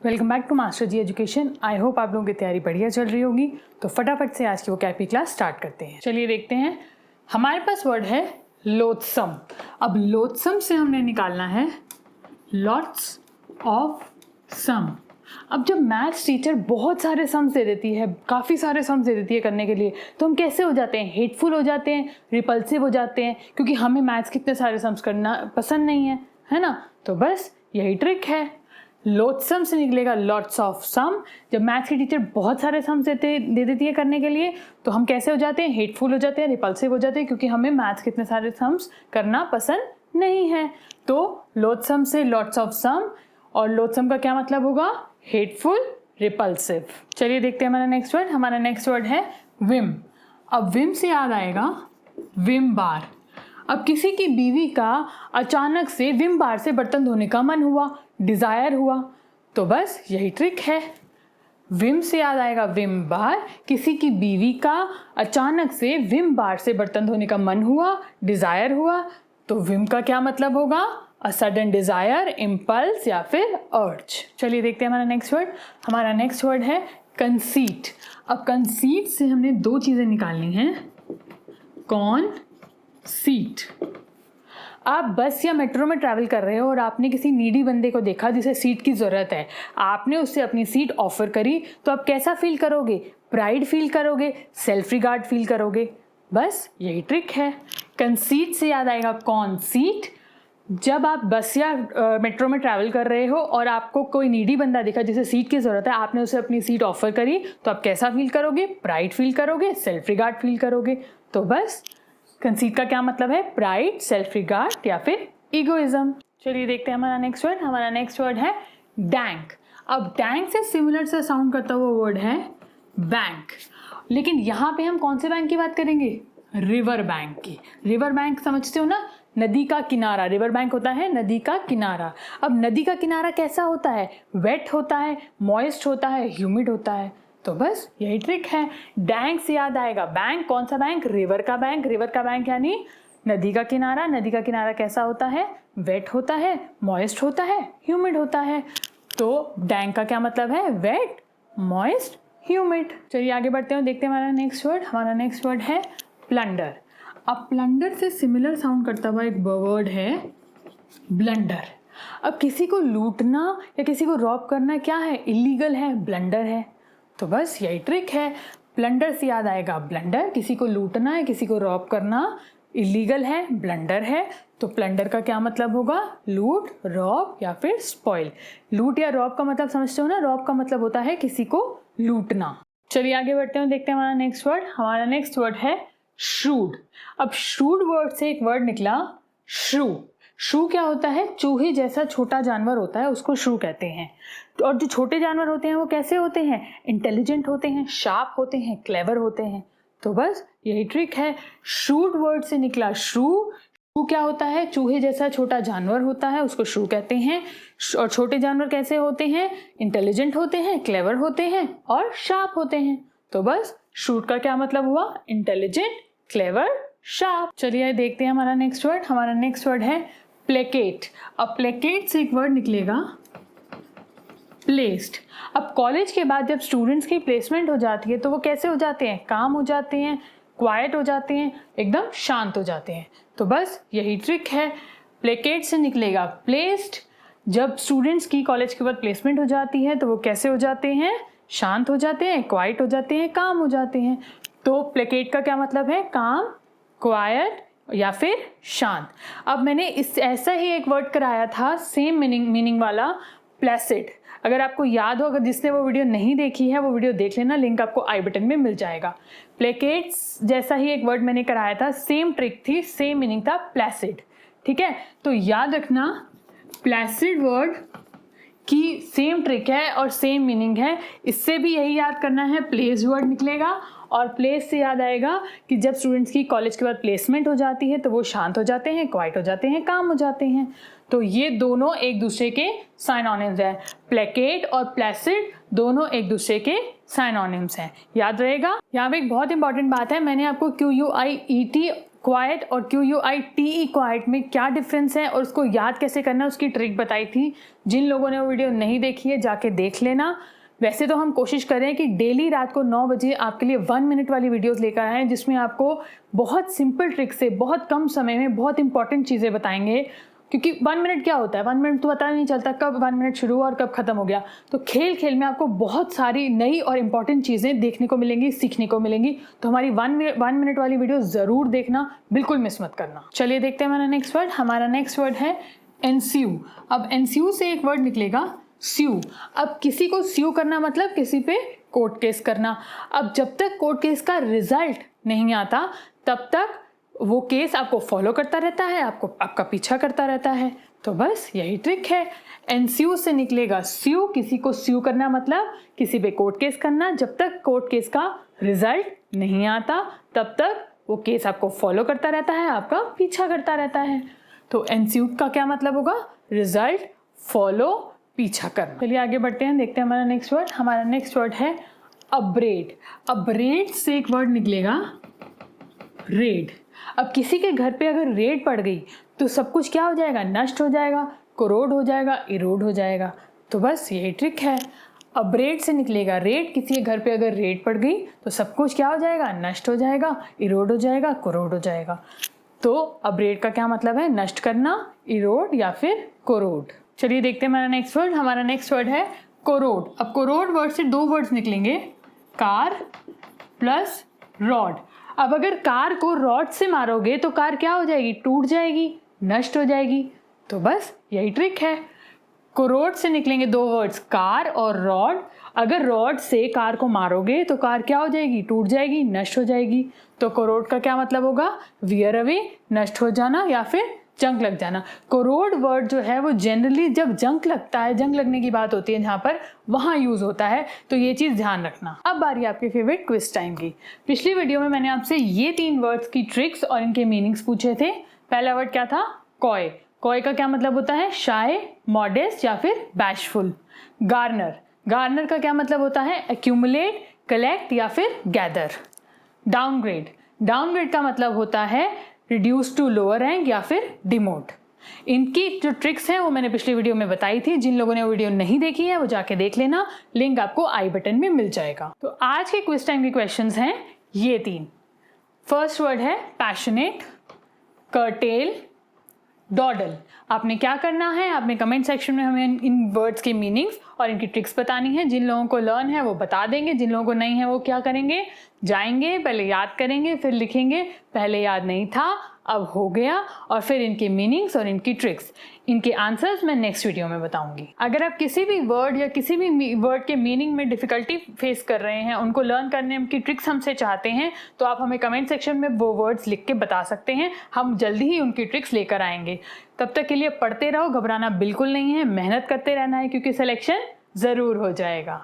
Welcome back to master ji education. I hope आप लोगों की तैयारी बढ़िया चल रही होगी। तो फटाफट से आज की वोकैब क्लास स्टार्ट करते हैं। चलिए देखते हैं। हमारे पास वर्ड है लोथसम। अब लोथसम से हमने निकालना है लॉट्स ऑफ सम। अब जब मैथ्स टीचर बहुत सारे सम्स दे देती है, काफ़ी सारे सम्स दे देती है करने के लिए, तो हम कैसे हो जाते हैं? हेटफुल हो जाते हैं, रिपल्सिव हो जाते हैं, क्योंकि हमें मैथ्स के इतने सारे सम्स करना पसंद नहीं है ना। तो बस यही ट्रिक है। लोथसम से निकलेगा लॉट्स ऑफ सम। जब मैथ्स की टीचर बहुत सारे सम्स दे देती है करने के लिए, तो हम कैसे हो जाते हैं? हेटफुल हो जाते हैं, रिपल्सिव हो जाते हैं, क्योंकि हमें मैथ्स के इतने सारे सम्स करना पसंद नहीं है। तो लोथसम से लॉट्स ऑफ सम, और लोथसम का क्या मतलब होगा? Hateful, repulsive. चलिए देखते हैं हमारा नेक्स्ट वर्ड। हमारा नेक्स्ट वर्ड है विम। अब विम से याद आएगा विम बार। अब किसी की बीवी का अचानक से विम बार से बर्तन धोने का मन हुआ, डिजायर हुआ, तो बस यही ट्रिक है। विम से याद आएगा विम बार। किसी की बीवी का अचानक से विम बार से बर्तन धोने का मन हुआ, डिजायर हुआ, तो विम का क्या मतलब होगा? अ सडन डिजायर, इम्पल्स या फिर अर्ज। चलिए देखते हैं हमारा नेक्स्ट वर्ड। हमारा नेक्स्ट वर्ड है कंसीट। अब कंसीट से हमने दो चीजें निकालनी हैं। कौन सीट। आप बस या मेट्रो में ट्रैवल कर रहे हो और आपने किसी नीडी बंदे को देखा जिसे सीट की ज़रूरत है, आपने उससे अपनी सीट ऑफर करी, तो आप कैसा फील करोगे? प्राइड फील करोगे, सेल्फ रिगार्ड फील करोगे। बस यही ट्रिक है। कंसीट से याद आएगा कौन सीट। जब आप बस या मेट्रो में ट्रैवल कर रहे हो और आपको कोई नीडी बंदा दिखा जिसे सीट की ज़रूरत है, आपने उसे अपनी सीट ऑफर करी, तो आप कैसा फील करोगे? प्राइड फील करोगे, सेल्फ रिगार्ड फील करोगे। तो बस कंसीट का क्या मतलब है? प्राइड, सेल्फ रिगार्ड या फिर ईगोइज्म। चलिए देखते हैं हमारा नेक्स्ट वर्ड। हमारा नेक्स्ट वर्ड है डैंक। अब डैंक से सिमिलर सा साउंड करता हुआ वर्ड है बैंक। लेकिन यहाँ पे हम कौन से बैंक की बात करेंगे? रिवर बैंक की। रिवर बैंक समझते हो ना? नदी का किनारा। रिवर बैंक होता है नदी का किनारा। अब नदी का किनारा कैसा होता है? वेट होता है, मॉइस्ट होता है, ह्यूमिड होता है। तो बस यही ट्रिक है। डैंक से याद आएगा बैंक। कौन सा बैंक? रिवर का बैंक। रिवर का बैंक यानी नदी का किनारा। नदी का किनारा कैसा होता है? वेट होता है, मॉइस्ट होता है, ह्यूमिड होता है। तो डैंक का क्या मतलब है? Wet, moist, humid. चलिए आगे बढ़ते हैं, देखते हैं हमारा नेक्स्ट वर्ड। हमारा नेक्स्ट वर्ड है प्लंडर। अब प्लंडर से सिमिलर साउंड करता हुआ एक वर्ड है ब्लंडर। अब किसी को लूटना या किसी को रॉब करना क्या है? इलीगल है, ब्लंडर है। तो बस यही ट्रिक है। प्लंडर से याद आएगा ब्लंडर। किसी को लूटना है, किसी को रॉब करना इलीगल है, ब्लंडर है। तो प्लंडर का क्या मतलब होगा? लूट, रॉब या फिर स्पॉइल। लूट या रॉब का मतलब समझते हो ना? रॉब का मतलब होता है किसी को लूटना। चलिए आगे बढ़ते हैं, देखते हैं हमारा नेक्स्ट वर्ड। हमारा नेक्स्ट वर्ड है श्रूड। अब श्रूड वर्ड से एक वर्ड निकला श्रू। श्रू क्या होता है? चूहे जैसा छोटा जानवर होता है, उसको श्रू कहते हैं। और जो छोटे जानवर होते हैं वो कैसे होते हैं? इंटेलिजेंट होते हैं, शार्प होते हैं, क्लेवर होते हैं। तो बस यही ट्रिक है। श्रूड वर्ड से निकला श्रू। श्रू क्या होता है? चूहे जैसा छोटा जानवर होता है, उसको श्रू कहते हैं। और छोटे जानवर कैसे होते हैं? इंटेलिजेंट होते हैं, क्लेवर होते हैं और शार्प होते हैं। तो बस श्रूड का क्या मतलब हुआ? Intelligent, clever, sharp. चलिए देखते हैं हमारा नेक्स्ट वर्ड। हमारा नेक्स्ट वर्ड है प्लेकेट। अब प्लेकेट से एक वर्ड निकलेगा प्लेस्ड। अब कॉलेज के बाद जब स्टूडेंट्स की प्लेसमेंट हो जाती है, तो वो कैसे हो जाते हैं? काम हो जाते हैं, क्वाइट हो जाते हैं, एकदम शांत हो जाते हैं। तो बस यही ट्रिक है। प्लेकेट से निकलेगा प्लेस्ड। जब स्टूडेंट्स की कॉलेज के बाद प्लेसमेंट हो जाती है, तो वो कैसे हो जाते हैं? शांत हो जाते हैं, क्वाइट हो जाते हैं, काम हो जाते हैं। तो प्लेकेट का क्या मतलब है? काम, क्वाइट या फिर शांत। अब मैंने इस ऐसा ही एक वर्ड कराया था सेम मीनिंग वाला, प्लेसिड। अगर आपको याद हो, अगर जिसने वो वीडियो नहीं देखी है वो वीडियो देख लेना, लिंक आपको आई बटन में मिल जाएगा। प्लेकेट्स जैसा ही एक वर्ड मैंने कराया था, सेम ट्रिक थी, सेम मीनिंग था, प्लेसिड। ठीक है, तो याद रखना प्लेसिड वर्ड की सेम ट्रिक है और सेम मीनिंग है। इससे भी यही याद करना है, प्लेस वर्ड निकलेगा। और प्लेस से याद आएगा कि जब स्टूडेंट्स की कॉलेज के बाद प्लेसमेंट हो जाती है, तो वो शांत हो जाते हैं, क्वाइट हो जाते हैं, काम हो जाते हैं। तो ये दोनों एक दूसरे के साइनोनिम्स हैं। प्लेकेट और प्लेसिड दोनों एक दूसरे के साइनोनिम्स हैं, याद रहेगा। यहाँ पे एक बहुत इंपॉर्टेंट बात है, मैंने आपको QUIET क्वाइट और QUITE क्वाइट में क्या डिफरेंस है और उसको याद कैसे करना है उसकी ट्रिक बताई थी। जिन लोगों ने वो वीडियो नहीं देखी है जाके देख लेना। वैसे तो हम कोशिश कर रहे हैं कि डेली रात को 9 बजे आपके लिए 1 मिनट वाली वीडियोस लेकर आएँ, जिसमें आपको बहुत सिंपल ट्रिक से बहुत कम समय में बहुत इंपॉर्टेंट चीज़ें बताएंगे। क्योंकि 1 मिनट क्या होता है, 1 मिनट तो पता नहीं चलता कब 1 मिनट शुरू हुआ और कब खत्म हो गया। तो खेल खेल में आपको बहुत सारी नई और इम्पॉर्टेंट चीज़ें देखने को मिलेंगी, सीखने को मिलेंगी। तो हमारी 1 मिनट वाली वीडियो ज़रूर देखना, बिल्कुल मिस मत करना। चलिए देखते हैं हमारा नेक्स्ट वर्ड। हमारा नेक्स्ट वर्ड है एनस्यू। अब एनस्यू से एक वर्ड निकलेगा स्यू। अब किसी को स्यू करना मतलब किसी पे कोर्ट केस करना। अब जब तक कोर्ट केस का रिजल्ट नहीं आता तब तक वो केस आपको फॉलो करता रहता है, आपका पीछा करता रहता है। तो बस यही ट्रिक है। एनस्यू से निकलेगा स्यू। किसी को स्यू करना मतलब किसी पे कोर्ट केस करना। जब तक कोर्ट केस का रिजल्ट नहीं आता तब तक वो केस आपको फॉलो करता रहता है, आपका पीछा करता रहता है। तो एनस्यू का क्या मतलब होगा? रिजल्ट, फॉलो, पीछा करना। चलिए आगे बढ़ते हैं, देखते हैं हमारा नेक्स्ट वर्ड। हमारा नेक्स्ट वर्ड है अपब्रेड। अपब्रेड से एक वर्ड निकलेगा रेड। अब किसी के घर पे अगर रेड पड़ गई तो सब कुछ क्या हो जाएगा? नष्ट हो जाएगा, कोरोड हो जाएगा, इरोड हो जाएगा। तो बस यही ट्रिक है। अपब्रेड से निकलेगा रेड। किसी के घर पे अगर रेड पड़ गई तो सब कुछ क्या हो जाएगा? नष्ट हो जाएगा, इरोड हो जाएगा, कोरोड हो जाएगा। तो अपब्रेड का क्या मतलब है? नष्ट करना, इरोड या फिर कोरोड। चलिए देखते हैं हमारा नेक्स्ट वर्ड। हमारा नेक्स्ट वर्ड है कोरोड। अब कोरोड वर्ड से 2 वर्ड्स निकलेंगे, कार प्लस रॉड। अब अगर कार को रॉड से मारोगे तो कार क्या हो जाएगी? टूट जाएगी, नष्ट हो जाएगी। तो बस यही ट्रिक है। कोरोड से निकलेंगे 2 वर्ड्स, कार और रॉड। अगर रॉड से कार को मारोगे तो कार क्या हो जाएगी? टूट जाएगी, नष्ट हो जाएगी। तो कोरोड का क्या मतलब होगा? वियर अवे, नष्ट हो जाना या फिर जंग लग जाना। कोरोड वर्ड जो है वो जनरली जब जंग लगता है, जंग लगने की बात होती है जहाँ पर, वहाँ यूज़ होता है। तो ये चीज़ ध्यान रखना। अब बारी आपके फेवरेट क्विज टाइम की। पिछली वीडियो में मैंने आपसे ये 3 वर्ड्स की ट्रिक्स और इनके मीनिंग्स पूछे थे। पहला वर्ड क्या था? कॉय। कॉय का क्या मतलब होता है? शाय, मॉडेस्ट या फिर बैशफुल। गार्नर। गार्नर का क्या मतलब होता है? एक्यूमुलेट, कलेक्ट या फिर गैदर। डाउनग्रेड। डाउनग्रेड का मतलब होता है रिड्यूस टू लोअर रैंक या फिर डिमोट। इनकी जो ट्रिक्स हैं वो मैंने पिछली वीडियो में बताई थी। जिन लोगों ने वो वीडियो नहीं देखी है वो जाके देख लेना, लिंक आपको आई बटन में मिल जाएगा। तो आज के क्विज टाइम के क्वेश्चंस हैं ये 3। फर्स्ट वर्ड है पैशनेट, कर्टेल, डॉडल। आपने क्या करना है? आपने कमेंट सेक्शन में हमें इन वर्ड्स के मीनिंग्स और इनकी ट्रिक्स बतानी है। जिन लोगों को लर्न है वो बता देंगे, जिन लोगों को नहीं है वो क्या करेंगे? जाएंगे, पहले याद करेंगे, फिर लिखेंगे। पहले याद नहीं था, अब हो गया। और फिर इनके मीनिंग्स और इनकी ट्रिक्स, इनके आंसर्स मैं नेक्स्ट वीडियो में बताऊंगी। अगर आप किसी भी वर्ड या किसी भी वर्ड के मीनिंग में डिफिकल्टी फेस कर रहे हैं, उनको लर्न करने की ट्रिक्स हमसे चाहते हैं, तो आप हमें कमेंट सेक्शन में वो वर्ड्स लिख के बता सकते हैं। हम जल्दी ही उनकी ट्रिक्स लेकर आएंगे। तब तक के लिए पढ़ते रहो, घबराना बिल्कुल नहीं है, मेहनत करते रहना है, क्योंकि सिलेक्शन ज़रूर हो जाएगा।